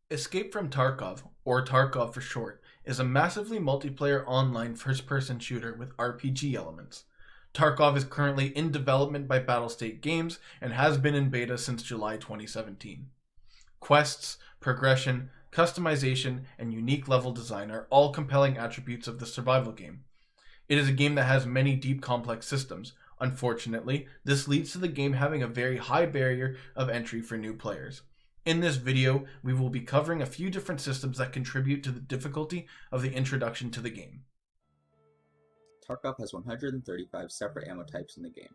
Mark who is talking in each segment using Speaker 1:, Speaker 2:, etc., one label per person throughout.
Speaker 1: Escape from Tarkov, or Tarkov for short, is a massively multiplayer online first-person shooter with RPG elements. Tarkov is currently in development by Battlestate Games and has been in beta since July 2017. Quests, progression, customization, and unique level design are all compelling attributes of the survival game. It is a game that has many deep complex systems. Unfortunately, this leads to the game having a very high barrier of entry for new players. In this video, we will be covering a few different systems that contribute to the difficulty of the introduction to the game.
Speaker 2: Tarkov has 135 separate ammo types in the game.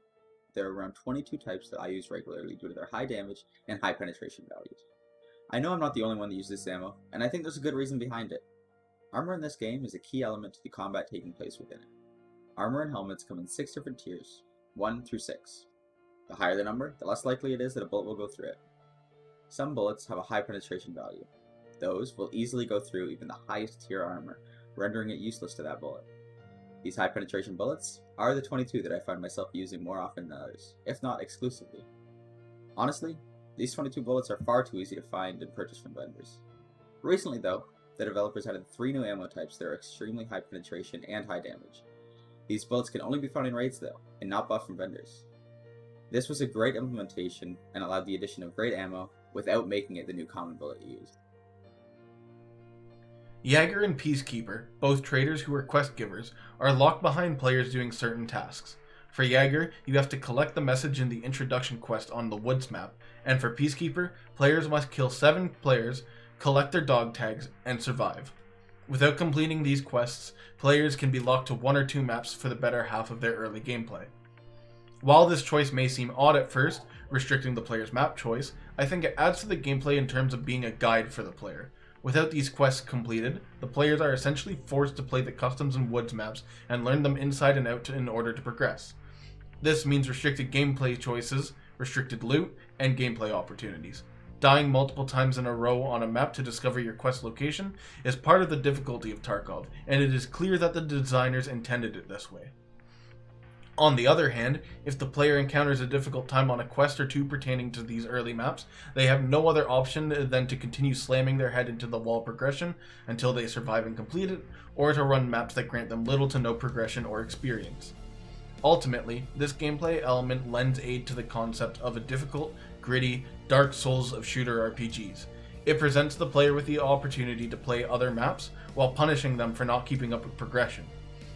Speaker 2: There are around 22 types that I use regularly due to their high damage and high penetration values. I know I'm not the only one that uses this ammo, and I think there's a good reason behind it. Armor in this game is a key element to the combat taking place within it. Armor and helmets come in 6 different tiers, 1 through 6. The higher the number, the less likely it is that a bullet will go through it. Some bullets have a high penetration value. Those will easily go through even the highest tier armor, rendering it useless to that bullet. These high penetration bullets are the 22 that I find myself using more often than others, if not exclusively. Honestly, these 22 bullets are far too easy to find and purchase from vendors. Recently though, the developers added 3 new ammo types that are extremely high penetration and high damage. These bullets can only be found in raids though, and not bought from vendors. This was a great implementation and allowed the addition of great ammo without making it the new common bullet used.
Speaker 1: Jäger and Peacekeeper, both traders who are quest givers, are locked behind players doing certain tasks. For Jäger, you have to collect the message in the introduction quest on the Woods map, and for Peacekeeper, players must kill 7 players, collect their dog tags, and survive. Without completing these quests, players can be locked to 1 or 2 maps for the better half of their early gameplay. While this choice may seem odd at first, restricting the player's map choice, I think it adds to the gameplay in terms of being a guide for the player. Without these quests completed, the players are essentially forced to play the customs and woods maps and learn them inside and out in order to progress. This means restricted gameplay choices, restricted loot, and gameplay opportunities. Dying multiple times in a row on a map to discover your quest location is part of the difficulty of Tarkov, and it is clear that the designers intended it this way. On the other hand, if the player encounters a difficult time on a quest or 2 pertaining to these early maps, they have no other option than to continue slamming their head into the wall progression until they survive and complete it, or to run maps that grant them little to no progression or experience. Ultimately, this gameplay element lends aid to the concept of a difficult, gritty, Dark Souls of shooter RPGs. It presents the player with the opportunity to play other maps while punishing them for not keeping up with progression.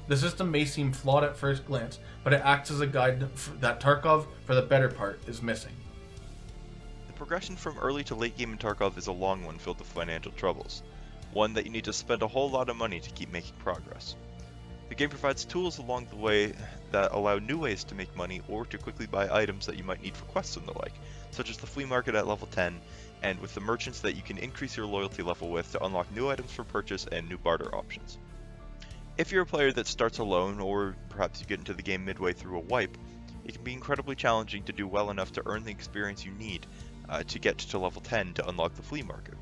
Speaker 1: The system may seem flawed at first glance, but it acts as a guide that Tarkov, for the better part, is missing.
Speaker 3: The progression from early to late game in Tarkov is a long one filled with financial troubles, one that you need to spend a whole lot of money to keep making progress. The game provides tools along the way that allow new ways to make money or to quickly buy items that you might need for quests and the like, such as the flea market at level 10, and with the merchants that you can increase your loyalty level with to unlock new items for purchase and new barter options. If you're a player that starts alone, or perhaps you get into the game midway through a wipe, it can be incredibly challenging to do well enough to earn the experience you need to get to level 10 to unlock the flea market.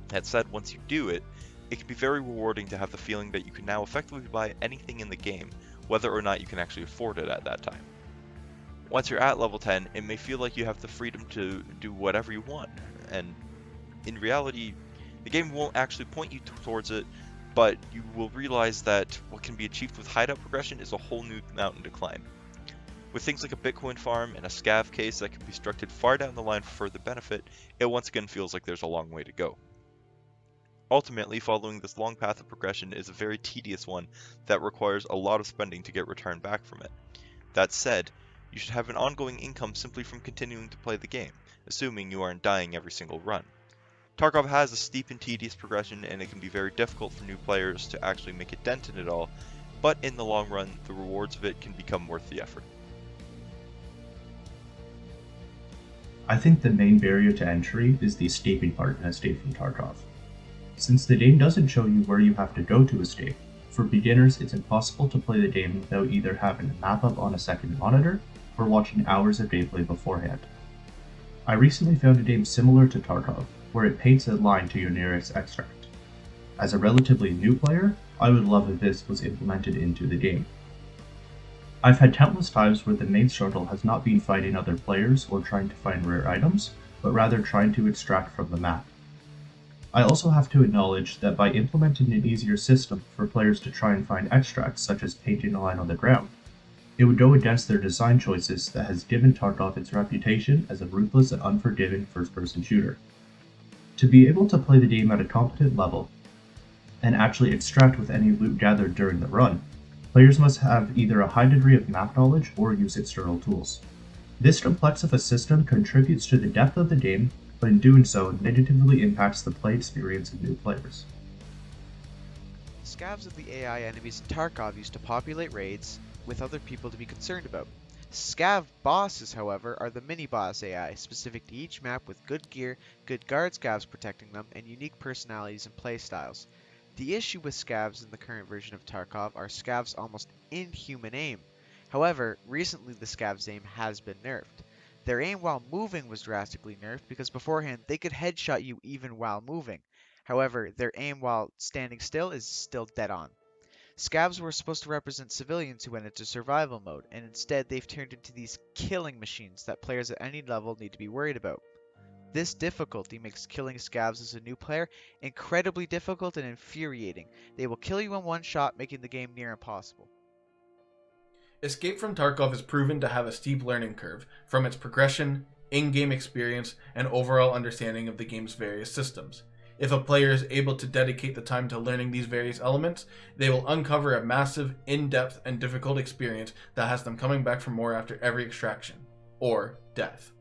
Speaker 3: That said, once you do it, it can be very rewarding to have the feeling that you can now effectively buy anything in the game, whether or not you can actually afford it at that time. Once you're at level 10, it may feel like you have the freedom to do whatever you want, and in reality, the game won't actually point you towards it, but you will realize that what can be achieved with hideout progression is a whole new mountain to climb. With things like a Bitcoin farm and a scav case that can be structured far down the line for further benefit, it once again feels like there's a long way to go. Ultimately, following this long path of progression is a very tedious one that requires a lot of spending to get return back from it. That said, you should have an ongoing income simply from continuing to play the game, assuming you aren't dying every single run. Tarkov has a steep and tedious progression, and it can be very difficult for new players to actually make a dent in it all, but in the long run, the rewards of it can become worth the effort.
Speaker 4: I think the main barrier to entry is the escaping part in Escape from Tarkov. Since the game doesn't show you where you have to go to escape, for beginners it's impossible to play the game without either having a map up on a second monitor or watching hours of gameplay beforehand. I recently found a game similar to Tarkov, where it paints a line to your nearest extract. As a relatively new player, I would love if this was implemented into the game. I've had countless times where the main struggle has not been fighting other players or trying to find rare items, but rather trying to extract from the map. I also have to acknowledge that by implementing an easier system for players to try and find extracts such as painting a line on the ground, it would go against their design choices that has given Tarkov its reputation as a ruthless and unforgiving first-person shooter. To be able to play the game at a competent level, and actually extract with any loot gathered during the run, players must have either a high degree of map knowledge or use external tools. This complex of a system contributes to the depth of the game, but in doing so negatively impacts the play experience of new players.
Speaker 5: The scavs of the AI enemies in Tarkov used to populate raids with other people to be concerned about. Scav bosses, however, are the mini-boss AI, specific to each map with good gear, good guard scavs protecting them, and unique personalities and playstyles. The issue with scavs in the current version of Tarkov are scavs' almost inhuman aim. However, recently the scavs' aim has been nerfed. Their aim while moving was drastically nerfed because beforehand they could headshot you even while moving. However, their aim while standing still is still dead on. Scavs were supposed to represent civilians who went into survival mode, and instead they've turned into these killing machines that players at any level need to be worried about. This difficulty makes killing scavs as a new player incredibly difficult and infuriating. They will kill you in one shot, making the game near impossible.
Speaker 1: Escape from Tarkov is proven to have a steep learning curve from its progression, in-game experience, and overall understanding of the game's various systems. If a player is able to dedicate the time to learning these various elements, they will uncover a massive, in-depth, and difficult experience that has them coming back for more after every extraction, or death.